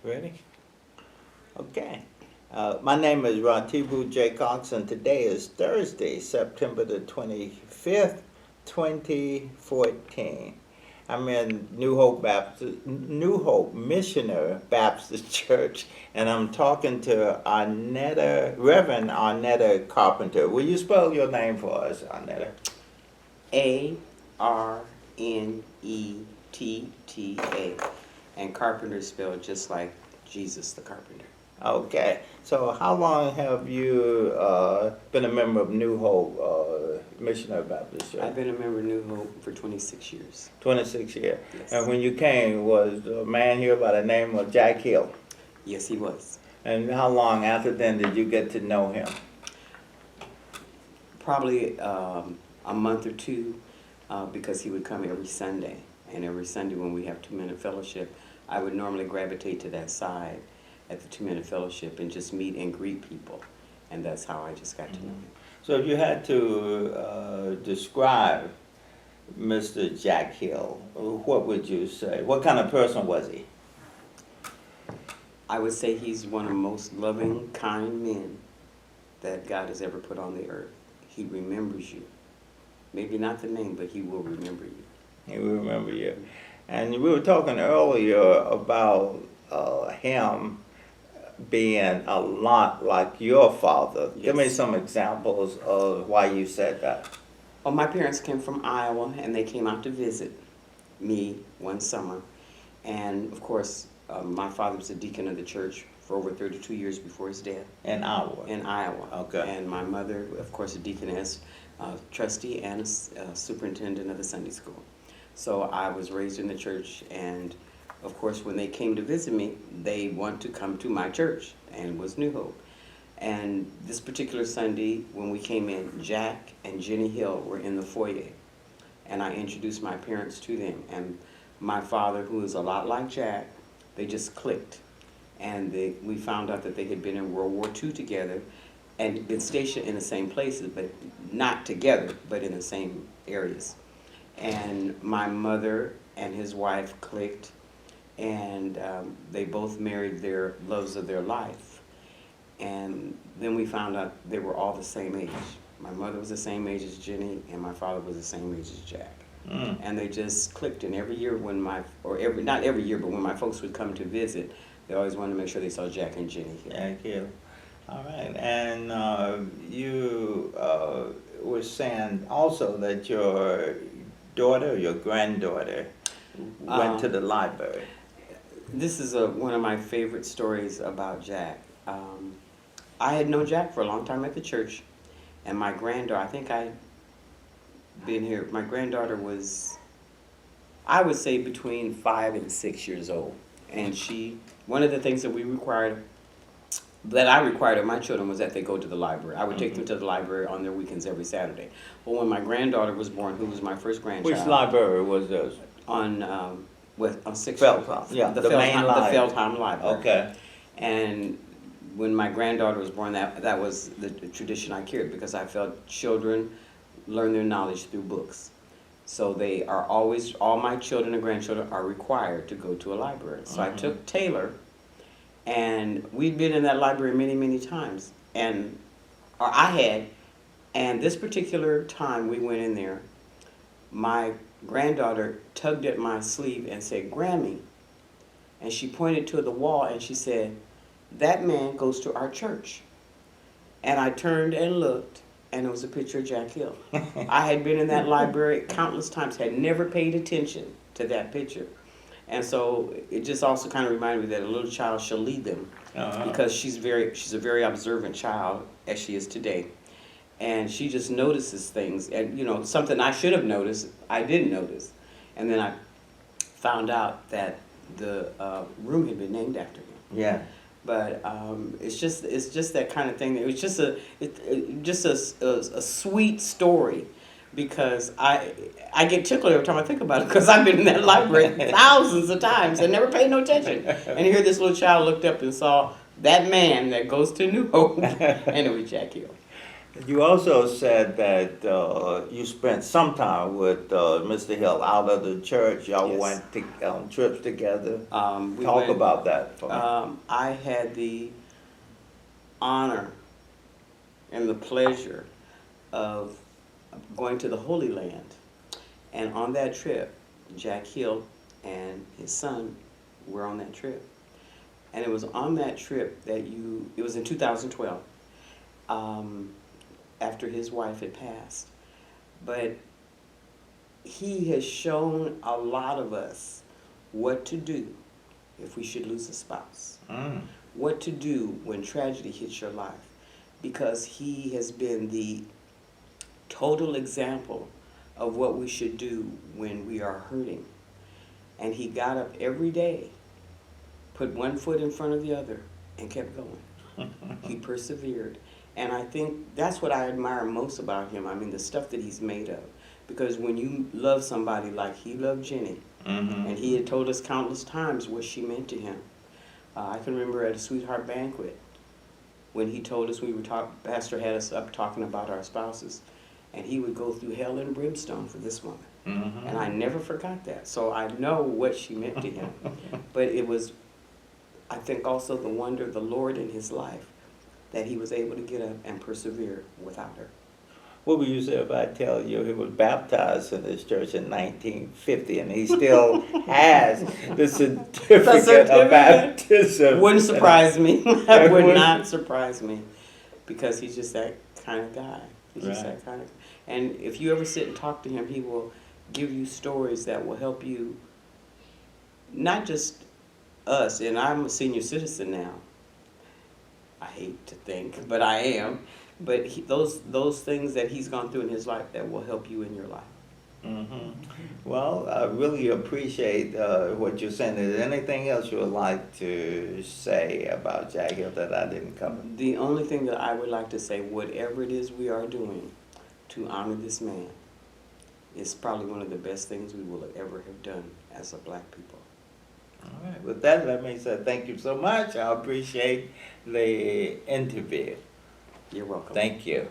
Ready? Okay. My name is Ratibu J. Cox, and today is Thursday, September the 25th, 2014. I'm in New Hope Missionary Baptist Church, and I'm talking to Reverend Arnetta Carpenter. Will you spell your name for us, Arnetta? Arnetta. And Carpenter spelled just like Jesus the Carpenter. Okay. So how long have you been a member of New Hope Missionary Baptist Church? I've been a member of New Hope for 26 years. 26 years. Yes. And when you came, was a man here by the name of Jack Hill? Yes, he was. And how long after then did you get to know him? Probably a month or two, because he would come every Sunday. And every Sunday when we have 2-minute fellowship, I would normally gravitate to that side at the 2-minute fellowship and just meet and greet people. And that's how I just got to know him. So if you had to describe Mr. Jack Hill, what would you say? What kind of person was he? I would say he's one of the most loving, kind men that God has ever put on the earth. He remembers you. Maybe not the name, but he will remember you. He will remember you. And we were talking earlier about him being a lot like your father. Yes. Give me some examples of why you said that. Well, my parents came from Iowa, and they came out to visit me one summer. And, of course, my father was a deacon of the church for over 32 years before his death. In Iowa? In Iowa. Okay. And my mother, of course, a deaconess, trustee, and a superintendent of the Sunday school. So I was raised in the church, and of course, when they came to visit me, they wanted to come to my church, and it was New Hope. And this particular Sunday, when we came in, Jack and Jenny Hill were in the foyer, and I introduced my parents to them. And my father, who is a lot like Jack, they just clicked. And we found out that they had been in World War II together and been stationed in the same places, but not together, but in the same areas. And my mother and his wife clicked, and they both married their loves of their life. And then we found out they were all the same age. My mother was the same age as Jenny, and my father was the same age as Jack. And they just clicked. And every year when not every year, but when my folks would come to visit, they always wanted to make sure they saw Jack and Jenny here. Thank you. All right. And you were saying also that your granddaughter went to the library. This is one of my favorite stories about Jack. I had known Jack for a long time at the church, and my granddaughter, I think I'd been here, my granddaughter was, I would say, between 5 and 6 years old. And one of the things that I required of my children was that they go to the library. I would take them to the library on their weekends every Saturday. But when my granddaughter was born, who was my first grandchild. Which library was this? On 6th Feldheim. Yeah, the main library. The Feldheim Library. Okay. And when my granddaughter was born, that was the tradition I carried, because I felt children learn their knowledge through books. So they are always, all my children and grandchildren are required to go to a library. So I took Taylor, and we'd been in that library many, many times. And this particular time we went in there, my granddaughter tugged at my sleeve and said, "Grammy." And she pointed to the wall and she said, "That man goes to our church." And I turned and looked, and it was a picture of Jack Hill. I had been in that library countless times, had never paid attention to that picture. And so it just also kind of reminded me that a little child shall lead them, because she's a very observant child, as she is today. And she just notices things, and something I should have noticed, I didn't notice. And then I found out that the room had been named after him. Yeah. But it's just that kind of thing. It was just a sweet story, because I get tickled every time I think about it, because I've been in that library thousands of times and never paid no attention. And here this little child looked up and saw that man that goes to New Hope, and it was Jack Hill. You also said that you spent some time with Mr. Hill out of the church. Y'all Yes. went to, on trips together. We Talk went- about that for me. I had the honor and the pleasure of going to the Holy Land. And on that trip, Jack Hill and his son were on that trip. And it was on that trip that it was in 2012, after his wife had passed. But he has shown a lot of us what to do if we should lose a spouse. What to do when tragedy hits your life. Because he has been the total example of what we should do when we are hurting. And he got up every day, put one foot in front of the other, and kept going. He persevered. And I think that's what I admire most about him. I mean, the stuff that he's made of. Because when you love somebody like he loved Jenny, and he had told us countless times what she meant to him. I can remember at a sweetheart banquet when he told us, Pastor had us up talking about our spouses, and he would go through hell and brimstone for this woman. And I never forgot that. So I know what she meant to him. But it was, I think, also the wonder of the Lord in his life that he was able to get up and persevere without her. What would you say if I tell you he was baptized in this church in 1950 and he still has the certificate of baptism? Wouldn't surprise me. That would not surprise me, because he's just that kind of guy. He's just that kind of. And if you ever sit and talk to him, he will give you stories that will help you. Not just us, and I'm a senior citizen now. I hate to think, but I am. But those things that he's gone through in his life that will help you in your life. Well, I really appreciate what you're saying. Is there anything else you would like to say about Jack Hill that I didn't cover? The only thing that I would like to say, whatever it is we are doing to honor this man, is probably one of the best things we will ever have done as a black people. All right. With that, let me say thank you so much. I appreciate the interview. You're welcome. Thank you.